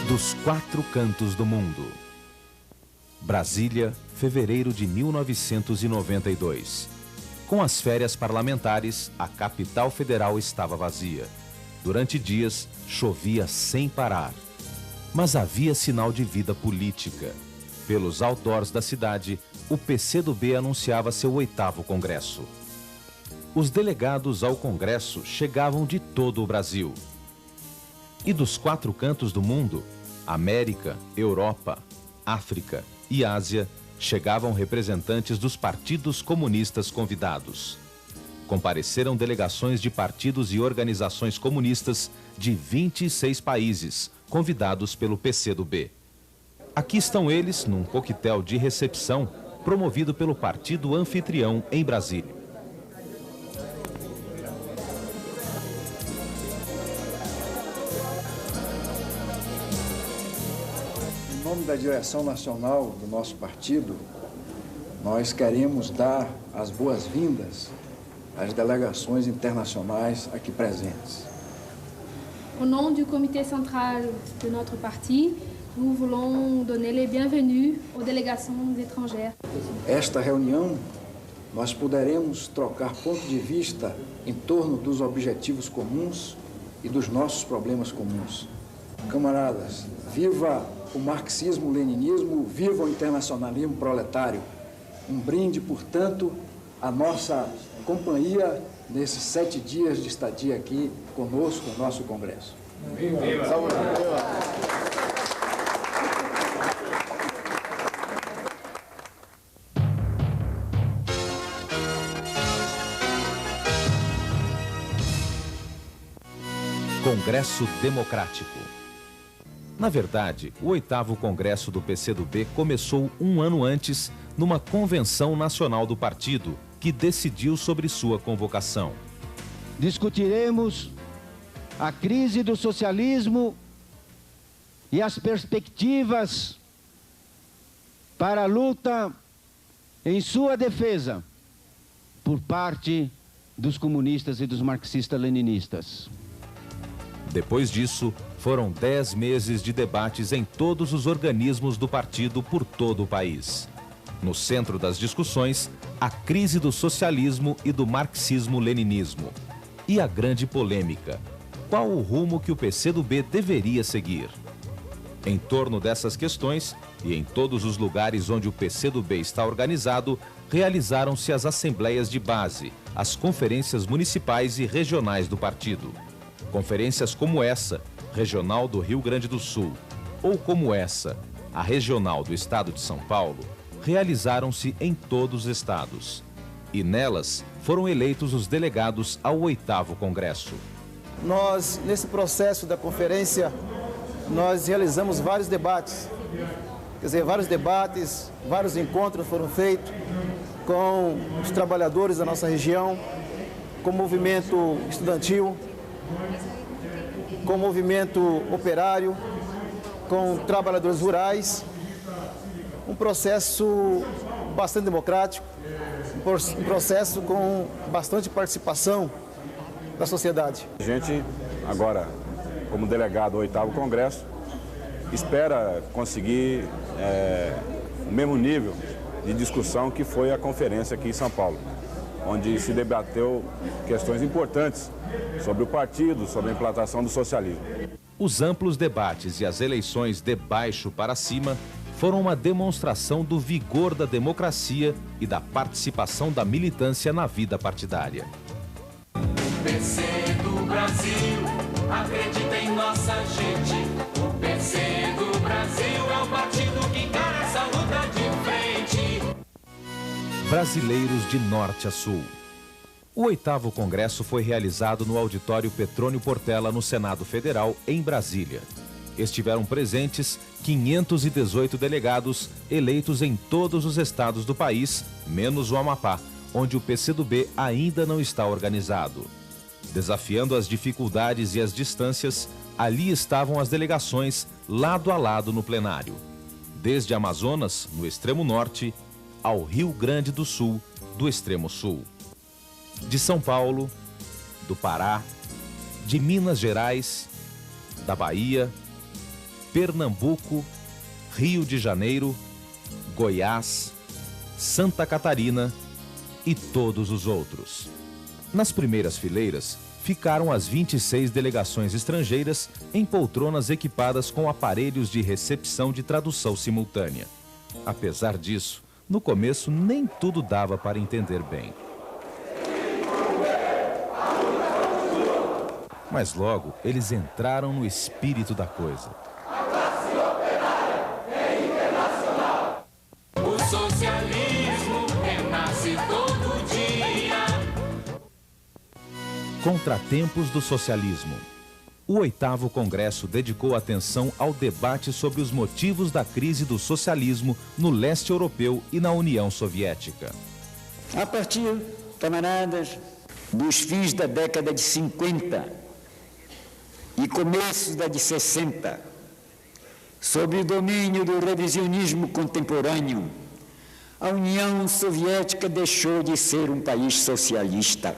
Dos quatro cantos do mundo. Brasília, fevereiro de 1992. Com as férias parlamentares, a capital federal estava vazia. Durante dias, chovia sem parar. Mas havia sinal de vida política. Pelos outdoors da cidade, o PCdoB anunciava seu 8º Congresso. Os delegados ao Congresso chegavam de todo o Brasil. E dos quatro cantos do mundo, América, Europa, África e Ásia, chegavam representantes dos partidos comunistas convidados. Compareceram delegações de partidos e organizações comunistas de 26 países, convidados pelo PCdoB. Aqui estão eles num coquetel de recepção promovido pelo partido anfitrião em Brasília. Em nome da direção nacional do nosso partido, nós queremos dar as boas-vindas às delegações internacionais aqui presentes. Au nom du comité central de notre parti, nous voulons donner les bienvenus aux délégations étrangères. Esta reunião, nós poderemos trocar ponto de vista em torno dos objetivos comuns e dos nossos problemas comuns. Camaradas, viva o marxismo-leninismo, viva o internacionalismo proletário. Um brinde, portanto, à nossa companhia nesses 7 dias de estadia aqui conosco no nosso Congresso. Viva! Saúde! Congresso Democrático. Na verdade, o 8º Congresso do PCdoB começou um ano antes, numa convenção nacional do partido, que decidiu sobre sua convocação. Discutiremos a crise do socialismo e as perspectivas para a luta em sua defesa por parte dos comunistas e dos marxistas-leninistas. Depois disso, foram 10 meses de debates em todos os organismos do partido por todo o país. No centro das discussões, a crise do socialismo e do marxismo-leninismo. E a grande polêmica: qual o rumo que o PCdoB deveria seguir? Em torno dessas questões, e em todos os lugares onde o PCdoB está organizado, realizaram-se as assembleias de base, as conferências municipais e regionais do partido. Conferências como essa, regional do Rio Grande do Sul, ou como essa, a regional do estado de São Paulo, realizaram-se em todos os estados. E nelas foram eleitos os delegados ao 8º Congresso. Nós, nesse processo da conferência, nós realizamos vários debates. Quer dizer, vários encontros foram feitos com os trabalhadores da nossa região, com o movimento estudantil, com o movimento operário, com trabalhadores rurais. Um processo bastante democrático, um processo com bastante participação da sociedade. A gente, agora, como delegado ao 8º Congresso, espera conseguir o mesmo nível de discussão que foi a conferência aqui em São Paulo, onde se debateu questões importantes sobre o partido, sobre a implantação do socialismo. Os amplos debates e as eleições de baixo para cima foram uma demonstração do vigor da democracia e da participação da militância na vida partidária. O PC do Brasil acredita em nossa gente. O PC do Brasil é o partido que encara essa luta de frente. Brasileiros de norte a sul. O 8º Congresso foi realizado no auditório Petrônio Portela, no Senado Federal, em Brasília. Estiveram presentes 518 delegados eleitos em todos os estados do país, menos o Amapá, onde o PCdoB ainda não está organizado. Desafiando as dificuldades e as distâncias, ali estavam as delegações lado a lado no plenário. Desde Amazonas, no extremo norte, ao Rio Grande do Sul, do extremo sul. De São Paulo, do Pará, de Minas Gerais, da Bahia, Pernambuco, Rio de Janeiro, Goiás, Santa Catarina e todos os outros. Nas primeiras fileiras ficaram as 26 delegações estrangeiras em poltronas equipadas com aparelhos de recepção de tradução simultânea. Apesar disso, no começo nem tudo dava para entender bem. Mas logo eles entraram no espírito da coisa. O socialismo renasce todo dia. Contratempos do socialismo. O 8º Congresso dedicou atenção ao debate sobre os motivos da crise do socialismo no leste europeu e na União Soviética. A partir, camaradas, dos fins da década de 50 e começos da de 60, sob o domínio do revisionismo contemporâneo, a União Soviética deixou de ser um país socialista.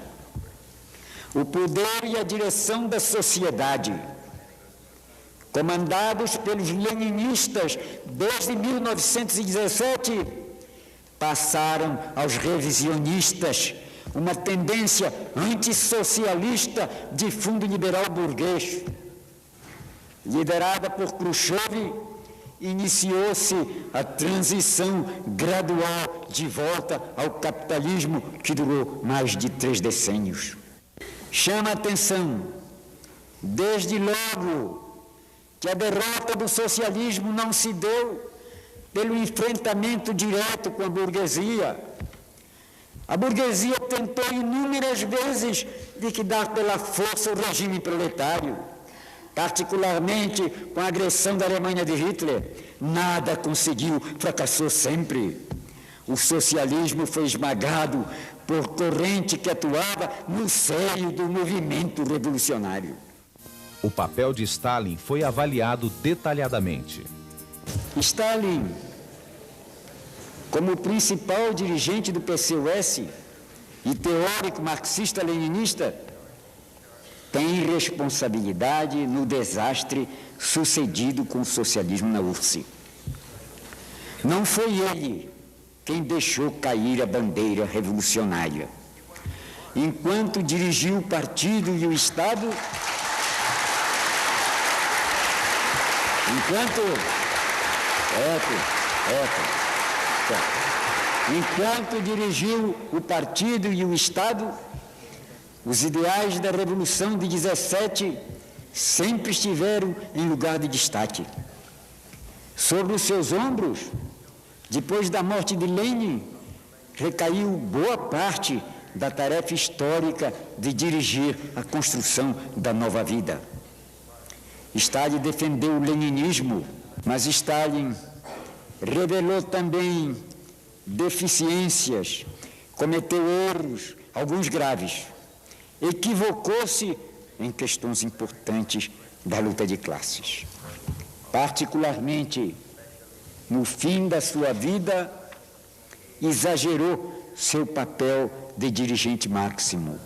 O poder e a direção da sociedade, comandados pelos leninistas desde 1917, passaram aos revisionistas, uma tendência antissocialista de fundo liberal burguês. Liderada por Khrushchev, iniciou-se a transição gradual de volta ao capitalismo que durou mais de 3 decênios. Chama a atenção, desde logo, que a derrota do socialismo não se deu pelo enfrentamento direto com a burguesia. A burguesia tentou inúmeras vezes liquidar pela força o regime proletário, particularmente com a agressão da Alemanha de Hitler. Nada conseguiu, fracassou sempre. O socialismo foi esmagado por corrente que atuava no seio do movimento revolucionário. O papel de Stalin foi avaliado detalhadamente. Stalin, como principal dirigente do PCUS e teórico marxista-leninista, tem responsabilidade no desastre sucedido com o socialismo na URSS. Não foi ele quem deixou cair a bandeira revolucionária. Enquanto dirigiu o partido e o Estado, enquanto dirigiu o partido e o Estado, os ideais da Revolução de 17 sempre estiveram em lugar de destaque. Sobre os seus ombros, depois da morte de Lenin, recaiu boa parte da tarefa histórica de dirigir a construção da nova vida. Stalin defendeu o leninismo, mas Stalin revelou também deficiências, cometeu erros, alguns graves. Equivocou-se em questões importantes da luta de classes. Particularmente, no fim da sua vida, exagerou seu papel de dirigente máximo.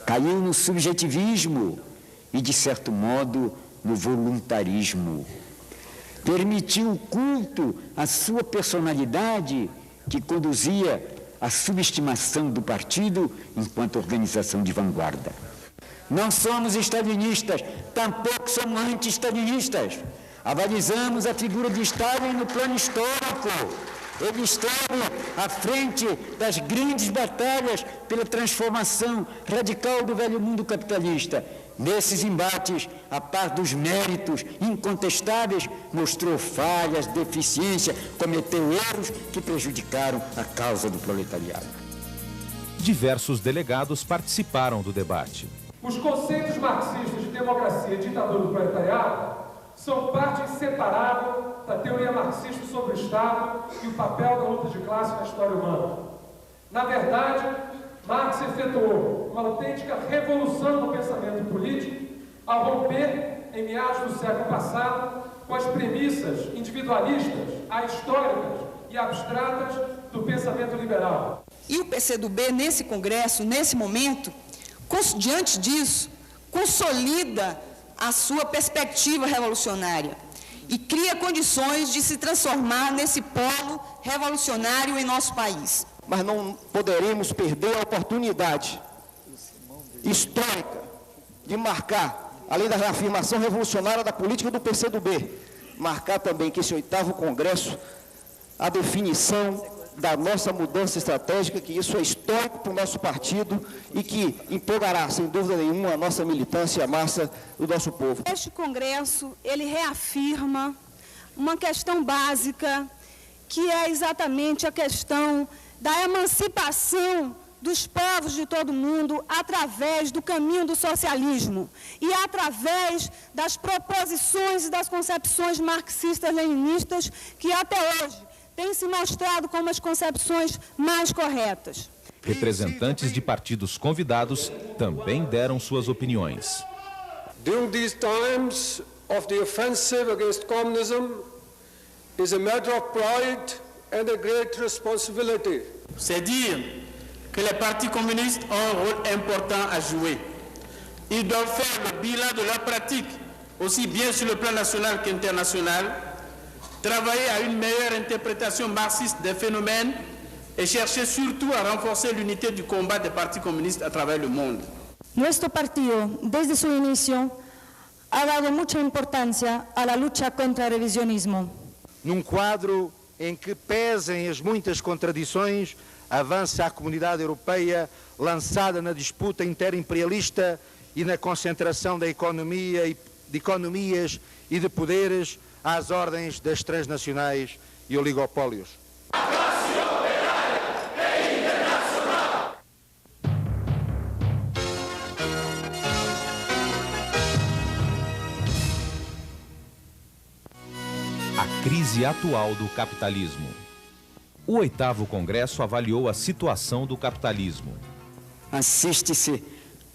Caiu no subjetivismo e, de certo modo, no voluntarismo. Permitiu o culto à sua personalidade, que conduzia à subestimação do partido enquanto organização de vanguarda. Não somos stalinistas, tampouco somos anti-stalinistas. Avalizamos a figura de Stalin no plano histórico. Ele esteve à frente das grandes batalhas pela transformação radical do velho mundo capitalista. Nesses embates, a par dos méritos incontestáveis, mostrou falhas, deficiências, cometeu erros que prejudicaram a causa do proletariado. Diversos delegados participaram do debate. Os conceitos marxistas de democracia e ditadura do proletariado são parte inseparável da teoria marxista sobre o Estado e o papel da luta de classe na história humana. Na verdade, Marx efetuou uma autêntica revolução no pensamento político ao romper, em meados do século passado, com as premissas individualistas, ahistóricas e abstratas do pensamento liberal. E o PCdoB, nesse Congresso, nesse momento, diante disso, consolida a sua perspectiva revolucionária e cria condições de se transformar nesse polo revolucionário em nosso país. Mas não poderemos perder a oportunidade histórica de marcar, além da reafirmação revolucionária da política do PCdoB, marcar também que esse 8º Congresso, a definição da nossa mudança estratégica, que isso é histórico para o nosso partido e que empolgará, sem dúvida nenhuma, a nossa militância e a massa do nosso povo. Este Congresso, ele reafirma uma questão básica, que é exatamente a questão da emancipação dos povos de todo o mundo através do caminho do socialismo e através das proposições e das concepções marxistas-leninistas que até hoje têm se mostrado como as concepções mais corretas. Representantes de partidos convidados também deram suas opiniões. During these times of the offensive against communism is a matter of pride and a great responsibility. C'est dire que les partis communistes ont un rôle important à jouer. Ils doivent faire le bilan de leur pratique, aussi bien sur le plan national qu'international, travailler à une meilleure interprétation marxiste des phénomènes et chercher surtout à renforcer l'unité du combat des partis communistes à travers le monde. Nuestro partido, desde su inicio, ha dado mucha importancia a la lucha contra el revisionismo. Num quadro em que pesem as muitas contradições, avança a comunidade europeia lançada na disputa interimperialista e na concentração da economia e de economias e de poderes às ordens das transnacionais e oligopólios. A crise atual do capitalismo. O 8º Congresso avaliou a situação do capitalismo. Assiste-se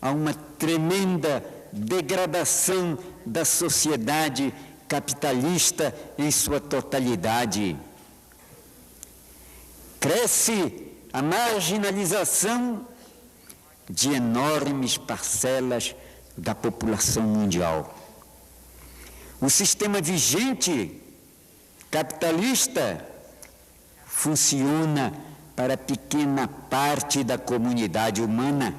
a uma tremenda degradação da sociedade capitalista em sua totalidade. Cresce a marginalização de enormes parcelas da população mundial. O sistema vigente capitalista funciona para pequena parte da comunidade humana.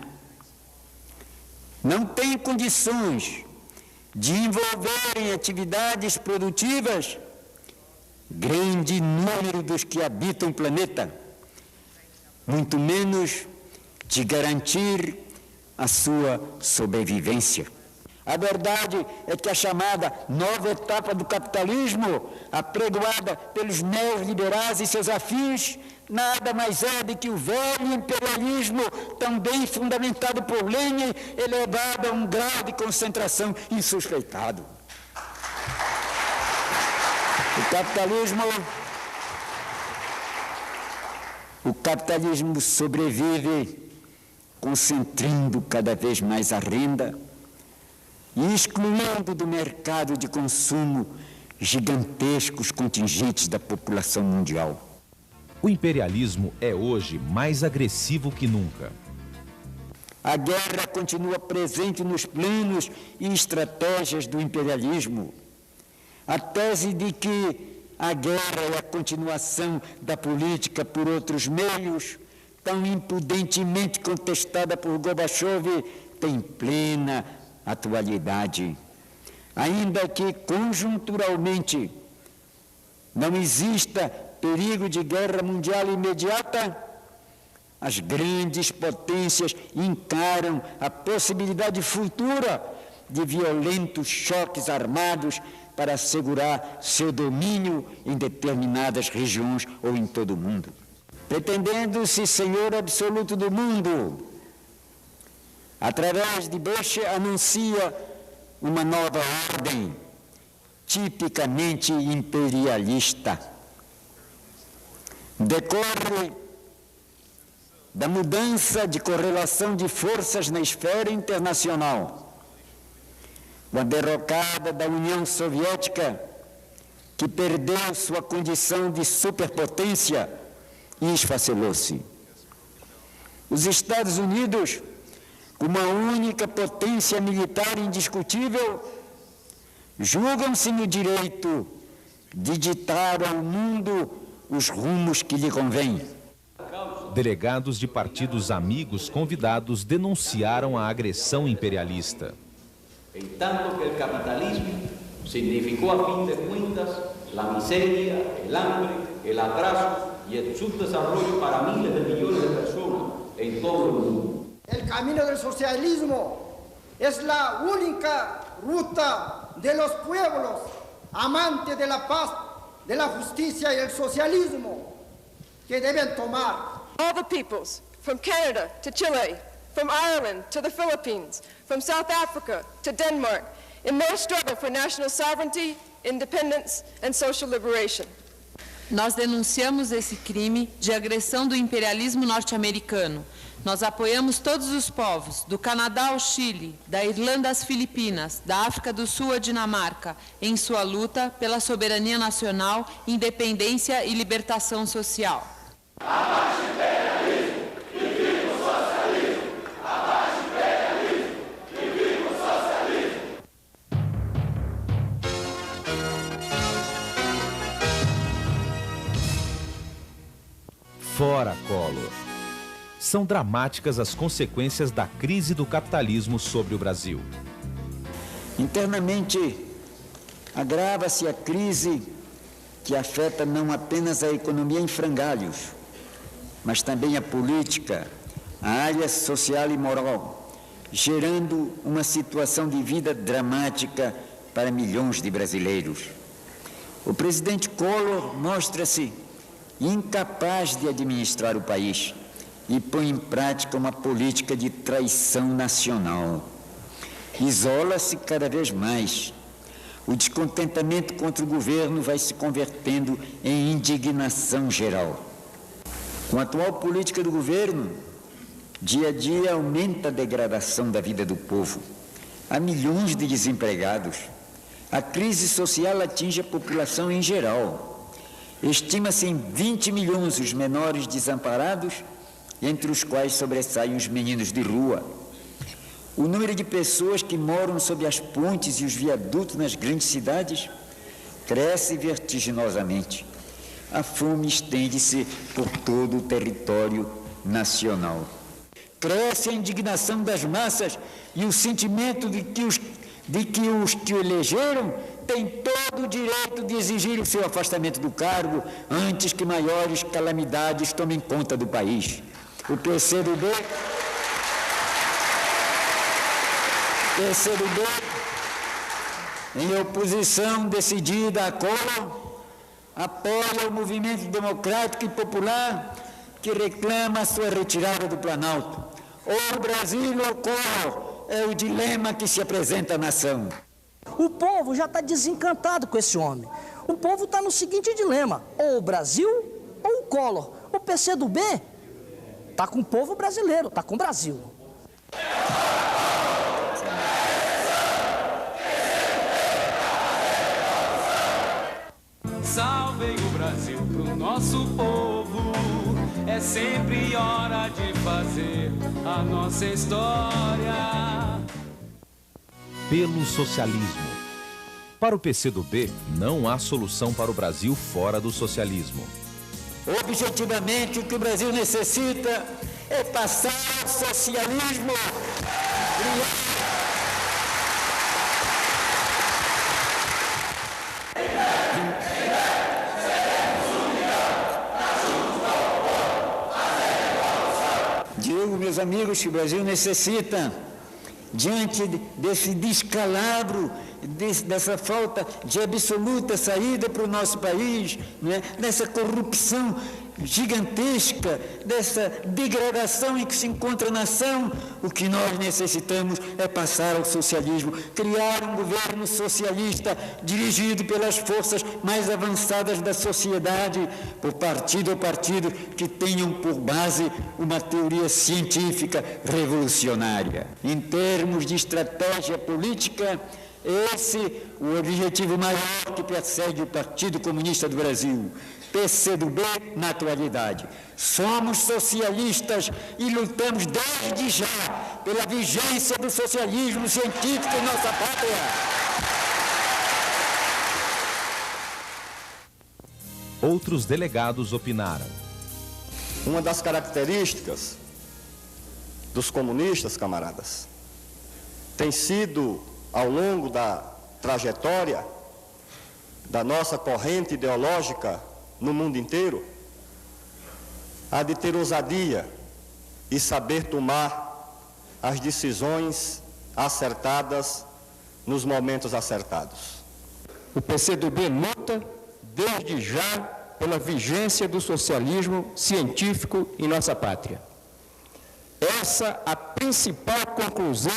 Não tem condições de envolver em atividades produtivas grande número dos que habitam o planeta, muito menos de garantir a sua sobrevivência. A verdade é que a chamada nova etapa do capitalismo, apregoada pelos neoliberais e seus afins, nada mais é do que o velho imperialismo, também fundamentado por Lenin, elevado a um grau de concentração insuspeitado. O capitalismo sobrevive concentrando cada vez mais a renda e excluindo do mercado de consumo gigantescos contingentes da população mundial. O imperialismo é hoje mais agressivo que nunca. A guerra continua presente nos planos e estratégias do imperialismo. A tese de que a guerra é a continuação da política por outros meios, tão impudentemente contestada por Gorbachev, tem plena atualidade. Ainda que conjunturalmente não exista perigo de guerra mundial imediata, as grandes potências encaram a possibilidade futura de violentos choques armados para assegurar seu domínio em determinadas regiões ou em todo o mundo. Pretendendo-se senhor absoluto do mundo, através de Bush anuncia uma nova ordem, tipicamente imperialista. Decorre da mudança de correlação de forças na esfera internacional. Com a derrocada da União Soviética, que perdeu sua condição de superpotência e esfacelou-se. Os Estados Unidos, como a única potência militar indiscutível, julgam-se no direito de ditar ao mundo os rumos que lhe convém. Delegados de partidos amigos convidados denunciaram a agressão imperialista. En tanto que el capitalismo significó a fin de cuentas la miseria, el hambre, el atraso y el subdesarrollo para miles de millones de personas en todo el mundo. El camino del socialismo es la única ruta de los pueblos amantes de la paz, de la justicia y el socialismo que deben tomar. All the peoples, from Canada to Chile, from Ireland to the Philippines, from South Africa to Denmark, in their struggle for national sovereignty, independence and social liberation. Nós denunciamos esse crime de agressão do imperialismo norte-americano. Nós apoiamos todos os povos, do Canadá ao Chile, da Irlanda às Filipinas, da África do Sul à Dinamarca, em sua luta pela soberania nacional, independência e libertação social. Abaixo imperialismo, e viva o socialismo! Abaixo imperialismo, e viva o socialismo! Fora Collor. São dramáticas as consequências da crise do capitalismo sobre o Brasil. Internamente, agrava-se a crise que afeta não apenas a economia em frangalhos, mas também a política, a área social e moral, gerando uma situação de vida dramática para milhões de brasileiros. O presidente Collor mostra-se incapaz de administrar o país e põe em prática uma política de traição nacional. Isola-se cada vez mais. O descontentamento contra o governo vai se convertendo em indignação geral. Com a atual política do governo, dia a dia aumenta a degradação da vida do povo. Há milhões de desempregados. A crise social atinge a população em geral. Estima-se em 20 milhões os menores desamparados, entre os quais sobressaem os meninos de rua. O número de pessoas que moram sob as pontes e os viadutos nas grandes cidades cresce vertiginosamente. A fome estende-se por todo o território nacional. Cresce a indignação das massas e o sentimento de que os que o elegeram têm todo o direito de exigir o seu afastamento do cargo antes que maiores calamidades tomem conta do país. O PCdoB, em oposição decidida à Collor, apoia o movimento democrático e popular que reclama a sua retirada do Planalto. Ou o Brasil ou Collor é o dilema que se apresenta à nação. O povo já está desencantado com esse homem. O povo está no seguinte dilema: ou o Brasil ou o Collor. O PCdoB está com o povo brasileiro, está com o Brasil. Salvem o Brasil pro nosso povo. É sempre hora de fazer a nossa história. Pelo socialismo. Para o PCdoB, não há solução para o Brasil fora do socialismo. Objetivamente, o que o Brasil necessita é passar ao socialismo. Digo, meus amigos, que o Brasil necessita, diante desse descalabro, dessa falta de absoluta saída para o nosso país, né? Dessa corrupção gigantesca, dessa degradação em que se encontra a nação, o que nós necessitamos é passar ao socialismo, criar um governo socialista dirigido pelas forças mais avançadas da sociedade, por partido ou partido que tenham por base uma teoria científica revolucionária. Em termos de estratégia política, Esse o objetivo maior que persegue o Partido Comunista do Brasil, PCdoB na atualidade. Somos socialistas e lutamos desde já pela vigência do socialismo científico em nossa pátria. Outros delegados opinaram. Uma das características dos comunistas, camaradas, tem sido, ao longo da trajetória da nossa corrente ideológica no mundo inteiro, a de ter ousadia e saber tomar as decisões acertadas nos momentos acertados. O PCdoB luta desde já pela vigência do socialismo científico em nossa pátria. Essa a principal conclusão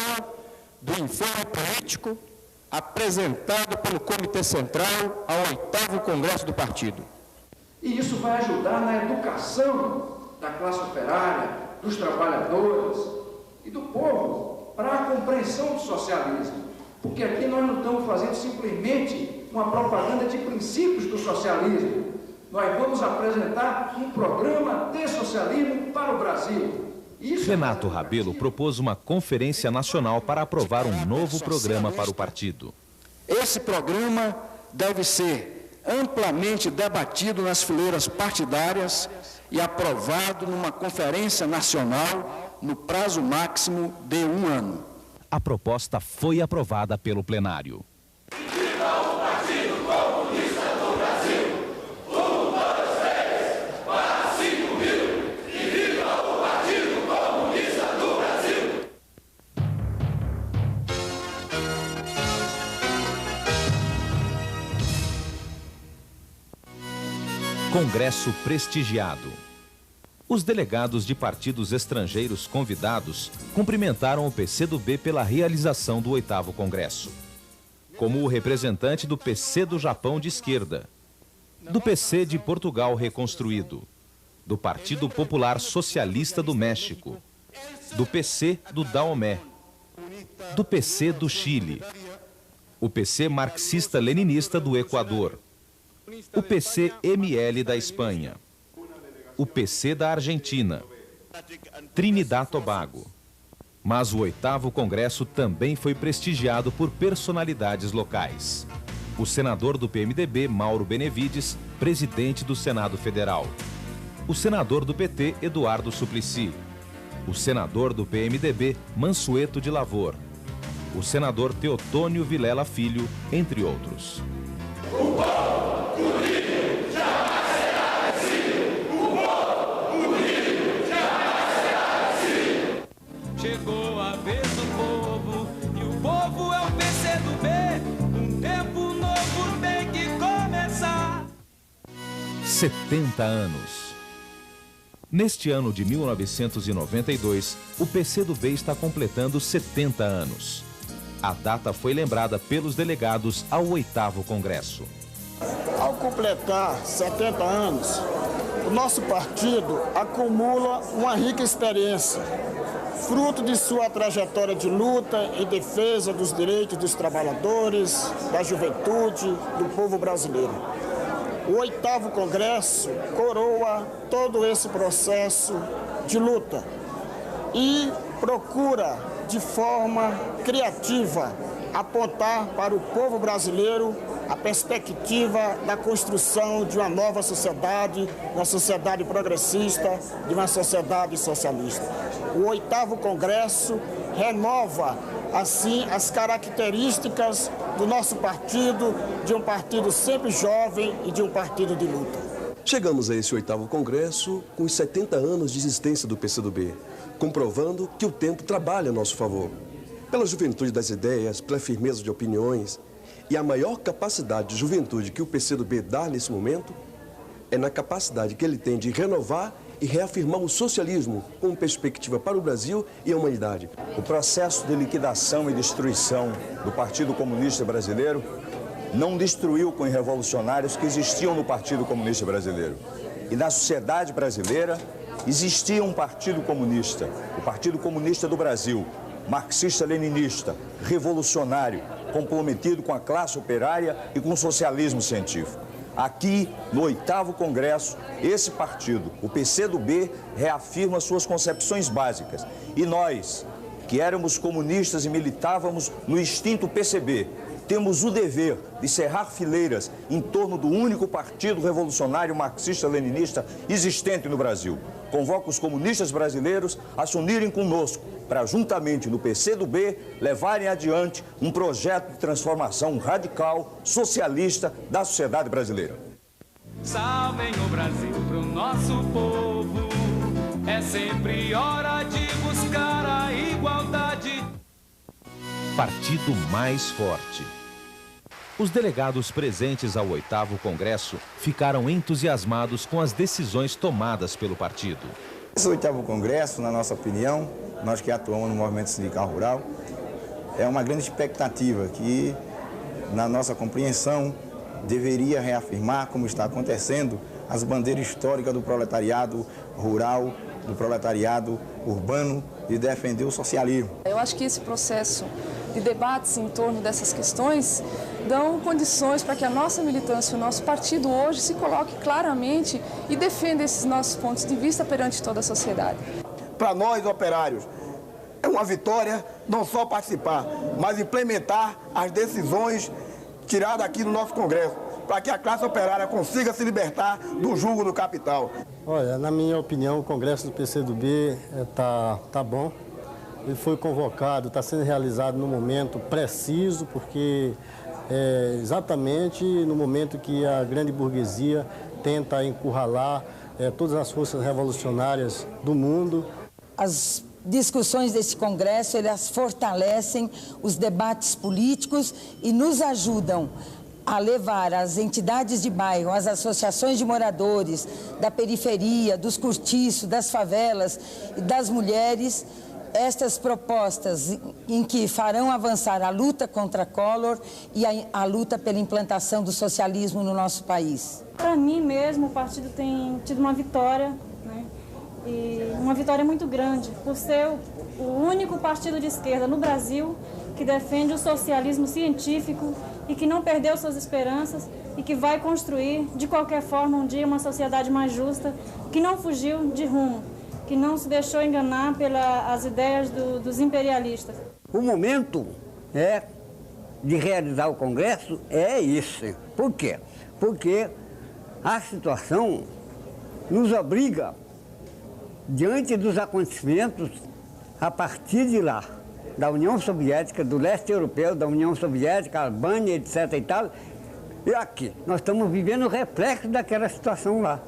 do informe político apresentado pelo Comitê Central ao 8º Congresso do Partido. E isso vai ajudar na educação da classe operária, dos trabalhadores e do povo para a compreensão do socialismo. Porque aqui nós não estamos fazendo simplesmente uma propaganda de princípios do socialismo. Nós vamos apresentar um programa de socialismo para o Brasil. Renato Rabelo propôs uma conferência nacional para aprovar um novo programa para o partido. Esse programa deve ser amplamente debatido nas fileiras partidárias e aprovado numa conferência nacional no prazo máximo de 1 ano. A proposta foi aprovada pelo plenário. Viva o Partido Comunista do Brasil! 1, 2, 3, para 5 mil! E viva o Partido Comunista do Brasil! Congresso prestigiado. Os delegados de partidos estrangeiros convidados cumprimentaram o PCdoB pela realização do 8º Congresso. Como o representante do PC do Japão de esquerda, do PC de Portugal reconstruído, do Partido Popular Socialista do México, do PC do Daomé, do PC do Chile, o PC marxista-leninista do Equador, o PC-ML da Espanha, o PC da Argentina, Trinidad e Tobago. Mas o 8º Congresso também foi prestigiado por personalidades locais. O senador do PMDB, Mauro Benevides, presidente do Senado Federal. O senador do PT, Eduardo Suplicy. O senador do PMDB, Mansueto de Lavor. O senador Teotônio Vilela Filho, entre outros. O povo unido jamais será vencido. O povo unido jamais será vencido. Chegou a vez do povo e o povo é o PCdoB. Um tempo novo tem que começar. 70 anos. Neste ano de 1992, o PCdoB está completando 70 anos. A data foi lembrada pelos delegados ao 8º Congresso. Ao completar 70 anos, o nosso partido acumula uma rica experiência, fruto de sua trajetória de luta em defesa dos direitos dos trabalhadores, da juventude, do povo brasileiro. O 8º Congresso coroa todo esse processo de luta e procura, de forma criativa, apontar para o povo brasileiro a perspectiva da construção de uma nova sociedade, uma sociedade progressista, de uma sociedade socialista. O 8º Congresso renova, assim, as características do nosso partido, de um partido sempre jovem e de um partido de luta. Chegamos a esse 8º Congresso com os 70 anos de existência do PCdoB, comprovando que o tempo trabalha a nosso favor. Pela juventude das ideias, pela firmeza de opiniões e a maior capacidade de juventude que o PCdoB dá nesse momento é na capacidade que ele tem de renovar e reafirmar o socialismo como perspectiva para o Brasil e a humanidade. O processo de liquidação e destruição do Partido Comunista Brasileiro não destruiu com os revolucionários que existiam no Partido Comunista Brasileiro. E na sociedade brasileira existia um Partido Comunista, o Partido Comunista do Brasil, marxista-leninista, revolucionário, comprometido com a classe operária e com o socialismo científico. Aqui, no 8º Congresso, esse partido, o PCdoB, reafirma suas concepções básicas. E nós, que éramos comunistas e militávamos no extinto PCB, temos o dever de cerrar fileiras em torno do único partido revolucionário marxista-leninista existente no Brasil. Convoco os comunistas brasileiros a se unirem conosco para, juntamente no PCdoB, levarem adiante um projeto de transformação radical, socialista da sociedade brasileira. Salvem o Brasil pro nosso povo, é sempre hora de buscar a igualdade. Partido mais forte. Os delegados presentes ao 8º Congresso ficaram entusiasmados com as decisões tomadas pelo partido. Esse 8º Congresso, na nossa opinião, nós que atuamos no movimento sindical rural, é uma grande expectativa que, na nossa compreensão, deveria reafirmar, como está acontecendo, as bandeiras históricas do proletariado rural, do proletariado urbano, de defender o socialismo. Eu acho que esse processo de debates em torno dessas questões dão condições para que a nossa militância, o nosso partido hoje se coloque claramente e defenda esses nossos pontos de vista perante toda a sociedade. Para nós, operários, é uma vitória não só participar, mas implementar as decisões tiradas aqui no nosso Congresso, para que a classe operária consiga se libertar do jugo do capital. Olha, na minha opinião, o Congresso do PCdoB tá bom. Ele foi convocado, está sendo realizado no momento preciso, porque é exatamente no momento que a grande burguesia tenta encurralar todas as forças revolucionárias do mundo. As discussões desse Congresso, elas fortalecem os debates políticos e nos ajudam a levar as entidades de bairro, as associações de moradores, da periferia, dos cortiços, das favelas e das mulheres, estas propostas em que farão avançar a luta contra Collor e a luta pela implantação do socialismo no nosso país. Para mim mesmo, o partido tem tido uma vitória, né? E uma vitória muito grande, por ser o único partido de esquerda no Brasil que defende o socialismo científico e que não perdeu suas esperanças e que vai construir, de qualquer forma, um dia uma sociedade mais justa, que não fugiu de rumo, que não se deixou enganar pelas ideias dos imperialistas. O momento de realizar o Congresso é esse. Por quê? Porque a situação nos obriga, diante dos acontecimentos, a partir de lá, da União Soviética, do leste europeu, da União Soviética, Albânia, etc. e tal, e aqui, nós estamos vivendo o reflexo daquela situação lá.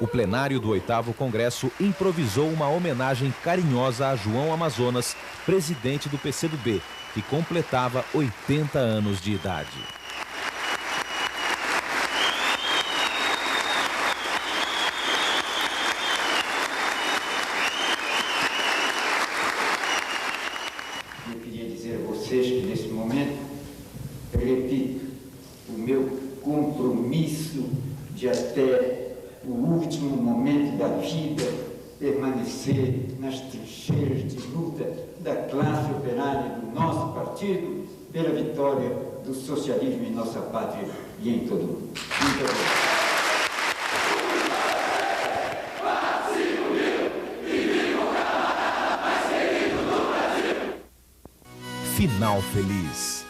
O plenário do 8º Congresso improvisou uma homenagem carinhosa a João Amazonas, presidente do PCdoB, que completava 80 anos de idade. Eu queria dizer a vocês que, nesse momento, eu repito, o meu compromisso de até o último momento da vida permanecer nas trincheiras de luta da classe operária do nosso partido pela vitória do socialismo em nossa pátria e em todo o mundo. Muito obrigado. Final feliz.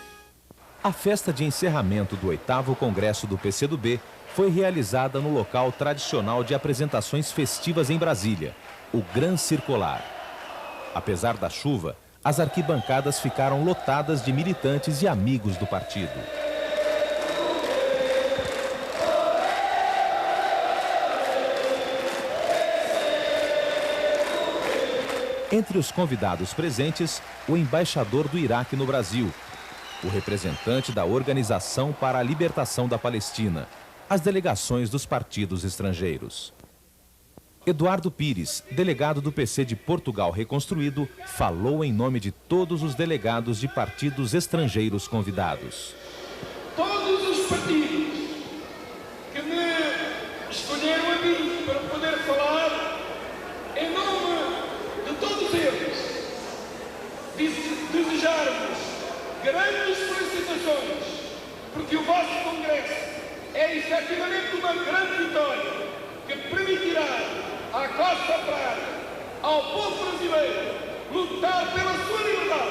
A festa de encerramento do 8º Congresso do PCdoB foi realizada no local tradicional de apresentações festivas em Brasília, o Gran Circular. Apesar da chuva, as arquibancadas ficaram lotadas de militantes e amigos do partido. Entre os convidados presentes, o embaixador do Iraque no Brasil, o representante da Organização para a Libertação da Palestina, as delegações dos partidos estrangeiros. Eduardo Pires, delegado do PC de Portugal Reconstruído, falou em nome de todos os delegados de partidos estrangeiros convidados. Todos os partidos que me escolheram a mim para poder falar, em nome de todos eles, desejarmos grandes felicidades lutar pela sua liberdade,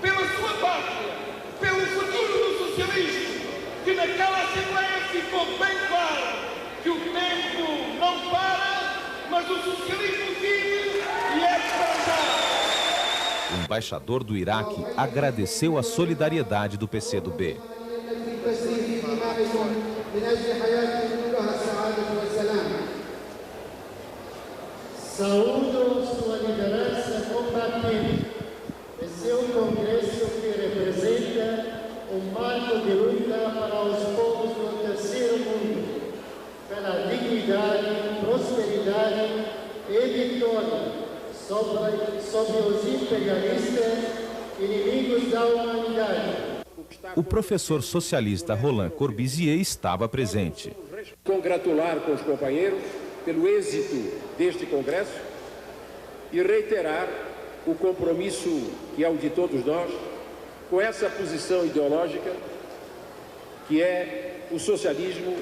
pela sua pátria, pelo futuro do socialismo, que naquela Assembleia ficou bem claro que o tempo não para, mas o socialismo vive e é para já. O embaixador do Iraque agradeceu a solidariedade do PCdoB. Saúdo sua liderança combativa e seu congresso que representa um marco de luta para os povos do terceiro mundo, pela dignidade, prosperidade e vitória sobre os imperialistas, inimigos da humanidade. O professor socialista Roland Corbusier estava presente. Congratular com os companheiros pelo êxito deste congresso e reiterar o compromisso que é o de todos nós com essa posição ideológica que é o socialismo,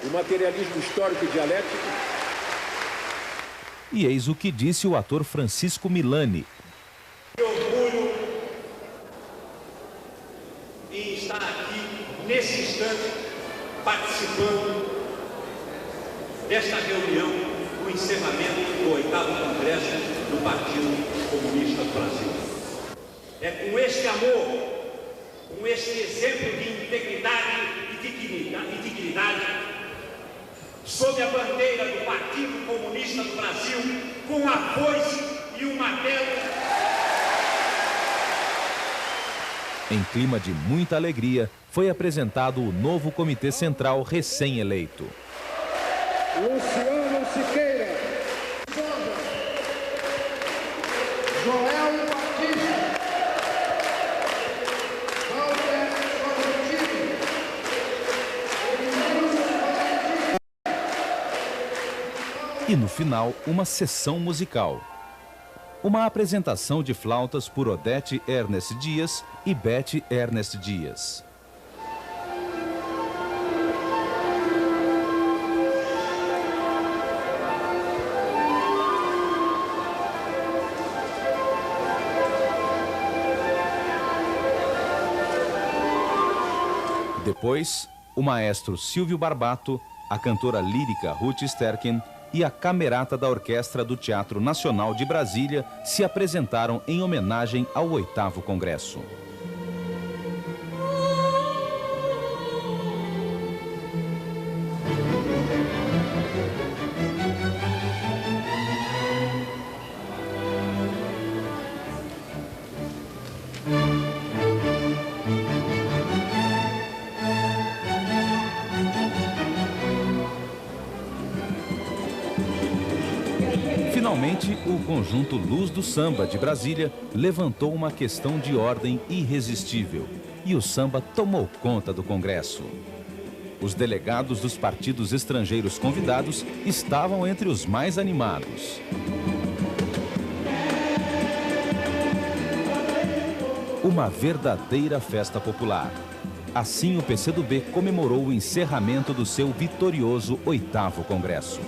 o materialismo histórico e dialético. E eis o que disse o ator Francisco Milani. Que orgulho em estar aqui, nesse instante, participando desta reunião, o encerramento do 8º Congresso do Partido Comunista do Brasil. É com este amor, com este exemplo de integridade e dignidade, sob a bandeira do Partido Comunista do Brasil, com a foice e o martelo. Em clima de muita alegria, foi apresentado o novo Comitê Central recém-eleito. Luciano Siqueira, Joel Batista, Walter Valentino, E no final, uma sessão musical. Uma apresentação de flautas por Odete Ernest Dias e Beth Ernest Dias. Depois, o maestro Silvio Barbato, a cantora lírica Ruth Sterken e a camerata da Orquestra do Teatro Nacional de Brasília se apresentaram em homenagem ao 8º Congresso. Finalmente, o conjunto Luz do Samba de Brasília levantou uma questão de ordem irresistível e o samba tomou conta do Congresso. Os delegados dos partidos estrangeiros convidados estavam entre os mais animados. Uma verdadeira festa popular. Assim, o PCdoB comemorou o encerramento do seu vitorioso 8º Congresso.